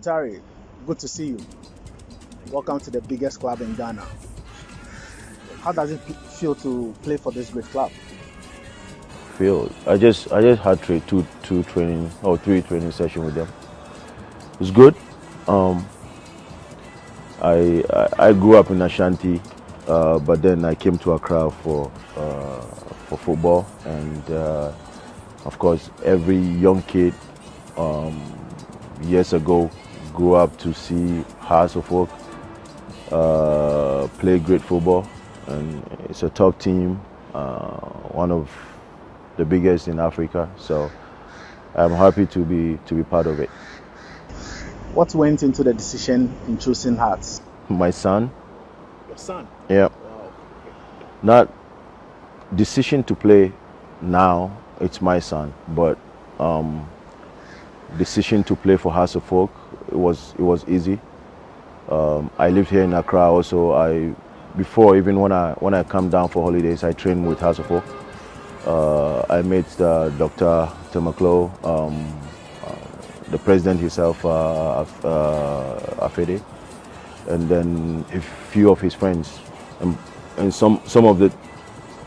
Muntari, good to see you. Welcome to the biggest club in Ghana. How does it feel to play for this great club? Feel I just had two training or three training sessions with them. It's good. Um, I grew up in Ashanti, but then I came to Accra for football, and of course every young kid years ago grew up to see Hearts of Oak play great football, and it's a top team, one of the biggest in Africa. So I'm happy to be part of it. What went into the decision in choosing Hearts? My son, Your son. yeah, Wow. not decision to play now. It's my son, but decision to play for House of Folk. It was easy. I lived here in Accra. Also, before even when I come down for holidays, I train with House of Folk. I met Dr. Temaklo, the president himself, Afede, and then a few of his friends, and some of the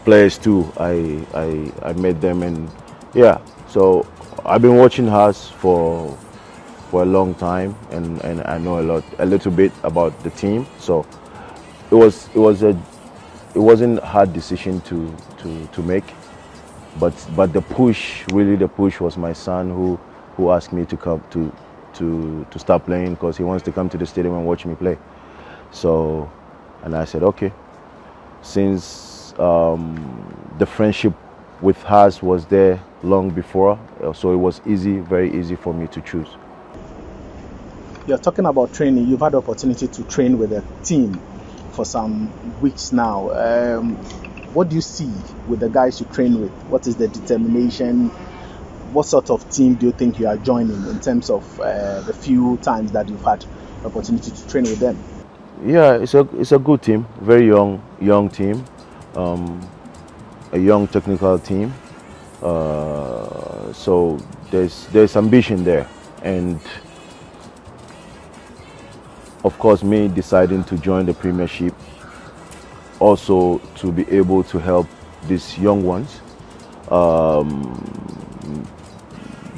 players too. I met them, and yeah. So I've been watching us for a long time, and I know a little bit about the team. So it wasn't a hard decision to make, but the push was my son who asked me to come to start playing because he wants to come to the stadium and watch me play. So, and I said okay. Since the friendship with Haas was there long before, so it was very easy for me to choose. You're talking about training. You've had the opportunity to train with a team for some weeks now. What do you see with the guys you train with? What is the determination? What sort of team do you think you are joining in terms of the few times that you've had the opportunity to train with them? Yeah, it's a good team, very young team, a young technical team. So there's ambition there, and of course me deciding to join the Premiership, also to be able to help these young ones,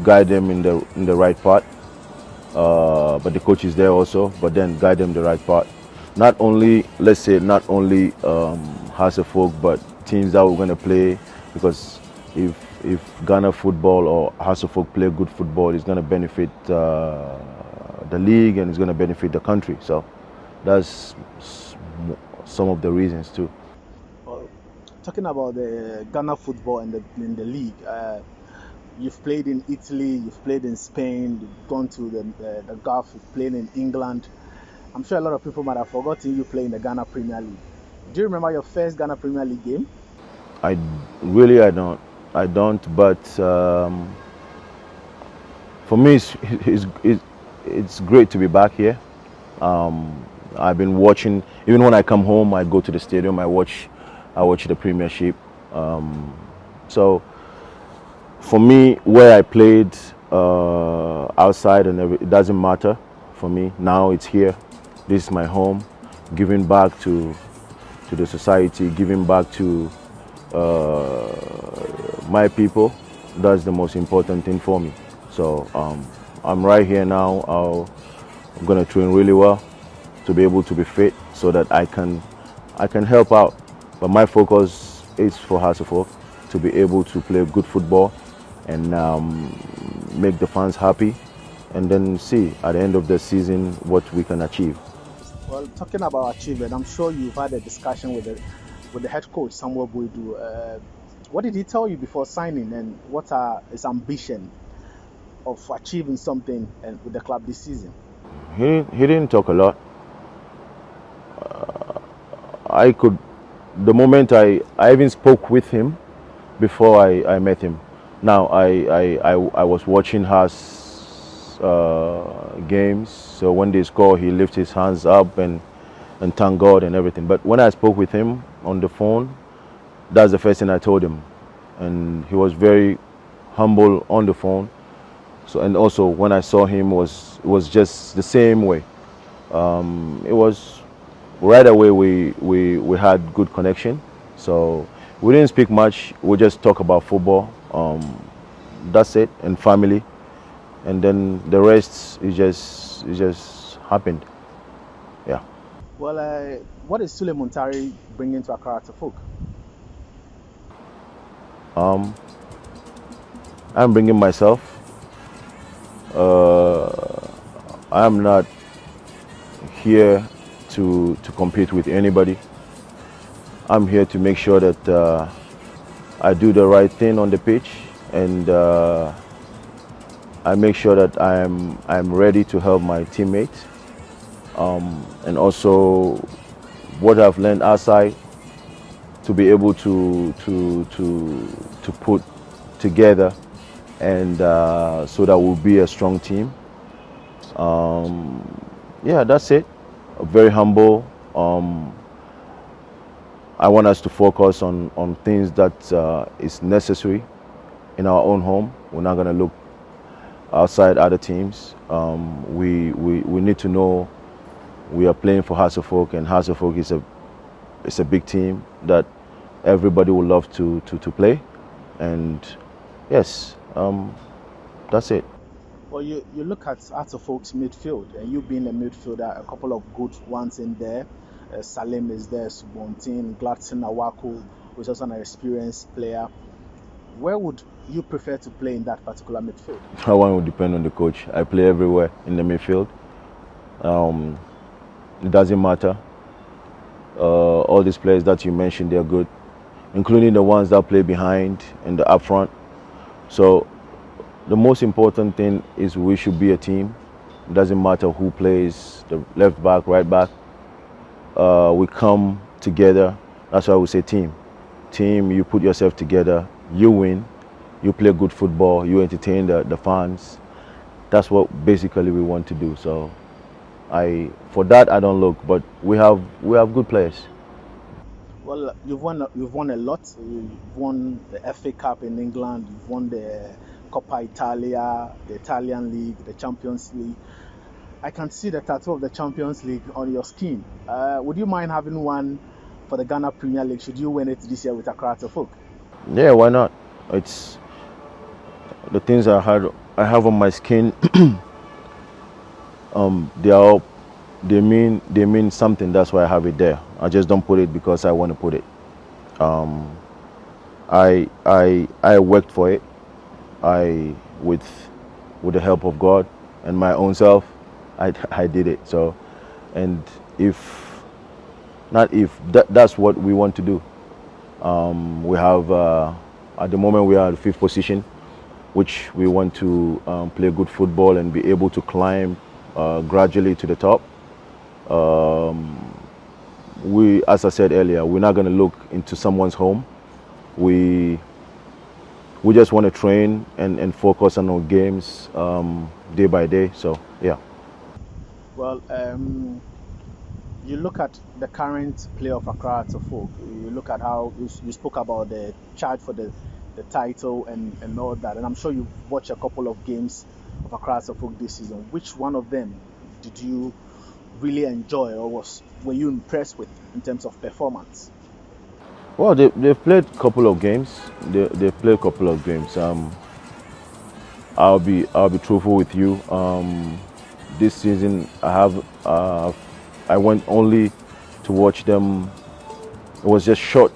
guide them in the right path. But the coach is there also, but then guide them the right path. Not only House of Folk, but teams that we're going to play, because if Ghana football or House of Folk play good football, it's going to benefit the league, and it's going to benefit the country. So that's some of the reasons too. Well, talking about the Ghana football and in the league, you've played in Italy, you've played in Spain, you've gone to the Gulf, you've played in England. I'm sure a lot of people might have forgotten you play in the Ghana Premier League. Do you remember your first Ghana Premier League game? I really I don't. But for me, it's great to be back here. I've been watching. Even when I come home, I go to the stadium. I watch the Premiership. So for me, where I played outside and it doesn't matter for me. Now it's here. This is my home. Giving back to the society, giving back to my people. That's the most important thing for me. So I'm right here now. I'm gonna train really well to be able to be fit, so that I can help out. But my focus is for House of Folk to be able to play good football and make the fans happy, and then see at the end of the season what we can achieve. Well, talking about achievement, I'm sure you've had a discussion with the head coach, Samuel Boydu. What did he tell you before signing, and what are his ambition of achieving something with the club this season? He didn't talk a lot. I could, the moment I even spoke with him before I met him. Now I was watching Haas games, so when they score, he lifts his hands up and thank God and everything. But when I spoke with him on the phone, that's the first thing I told him, and he was very humble on the phone. So, and also when I saw him was just the same way. It was right away we had good connection. So we didn't speak much. We just talk about football. That's it, and family, and then the rest is just happened. Yeah. Well, what is Sulley Muntari bringing to Accra to folk? Um, I'm bringing myself. I'm not here to compete with anybody. I'm here to make sure that I do the right thing on the pitch, and I make sure that I'm ready to help my teammates, and also what I've learned outside to be able to put together, and so that we'll be a strong team. Yeah, that's it. Very humble. I want us to focus on things that is necessary in our own home. We're not going to look outside other teams. We need to know we are playing for Hasselfolk, and Hasselfolk is a big team that everybody would love to play. And yes, that's it. Well, you look at Folks midfield, and you being a midfielder, a couple of good ones in there. Salim is there, Subontin, Gladson Awaku, who is also an experienced player. Where would you prefer to play in that particular midfield? That one will depend on the coach. I play everywhere in the midfield. It doesn't matter. All these players that you mentioned, they're good, including the ones that play behind and the up front. So the most important thing is we should be a team. It doesn't matter who plays the left back, right back. We come together. That's why we say team. Team, you put yourself together, you win, you play good football, you entertain the fans. That's what basically we want to do. So for that I don't look, but we have good players. Well, you've won a lot. You've won the FA Cup in England. You've won the Coppa Italia, the Italian League, the Champions League. I can see the tattoo of the Champions League on your skin. Would you mind having one for the Ghana Premier League? Should you win it this year with Accra to Folk? Yeah, why not? It's the things I have on my skin. They mean something. That's why I have it there. I just don't put it because I want to put it. I worked for it. With the help of God and my own self, I did it. So, and that's what we want to do. We have at the moment we are at 5th position, which we want to play good football and be able to climb gradually to the top. As I said earlier, we're not going to look into someone's home. We just want to train and focus on our games day by day. So yeah. Well, you look at the current play of Accra to Folk. You look at how you spoke about the charge for the title and all that. And I'm sure you've watched a couple of games of Accra to Folk this season. Which one of them did you really enjoy, or were you impressed with in terms of performance? Well, they've played a couple of games. They've played a couple of games. I'll be truthful with you. This season I went only to watch them. It was just short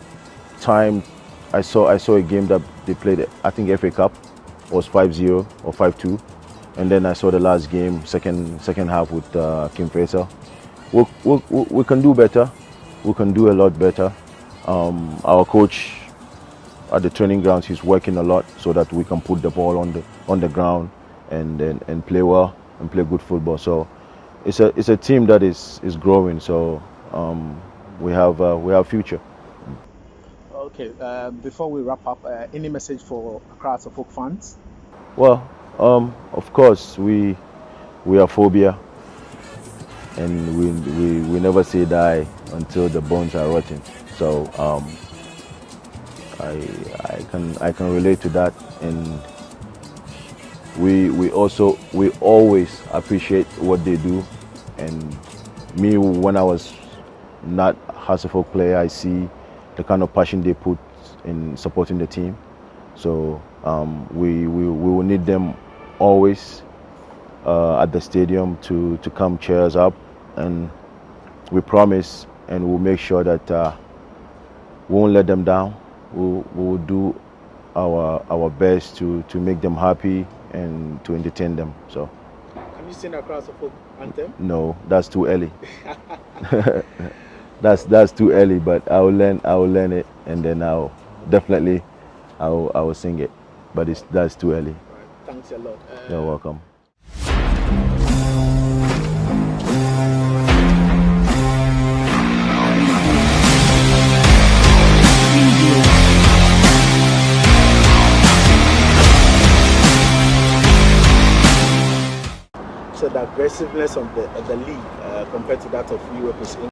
time. I saw a game that they played. I think FA Cup was 5-0 or 5-2, and then I saw the last game, second half with Kim Faisal. We can do better. We can do a lot better. Our coach at the training grounds, he's working a lot so that we can put the ball on the ground and play well and play good football. So it's a team that is growing. So we have future. Okay. Before we wrap up, any message for Accra to Folk fans? Well, of course we are phobia, and we never say die until the bones are rotten. So I can relate to that, and we always appreciate what they do. And me, when I was not Hasselhoff player, I see the kind of passion they put in supporting the team. So we will need them always at the stadium to come cheer us up, and we promise and we'll make sure that we won't let them down. We'll do our best to make them happy and to entertain them. So. Can you sing across the folk anthem? No, that's too early. that's too early. But I will learn it, and then I will sing it. But that's too early. Right. Thanks a lot. You're welcome. So the aggressiveness of the league compared to that of Europe is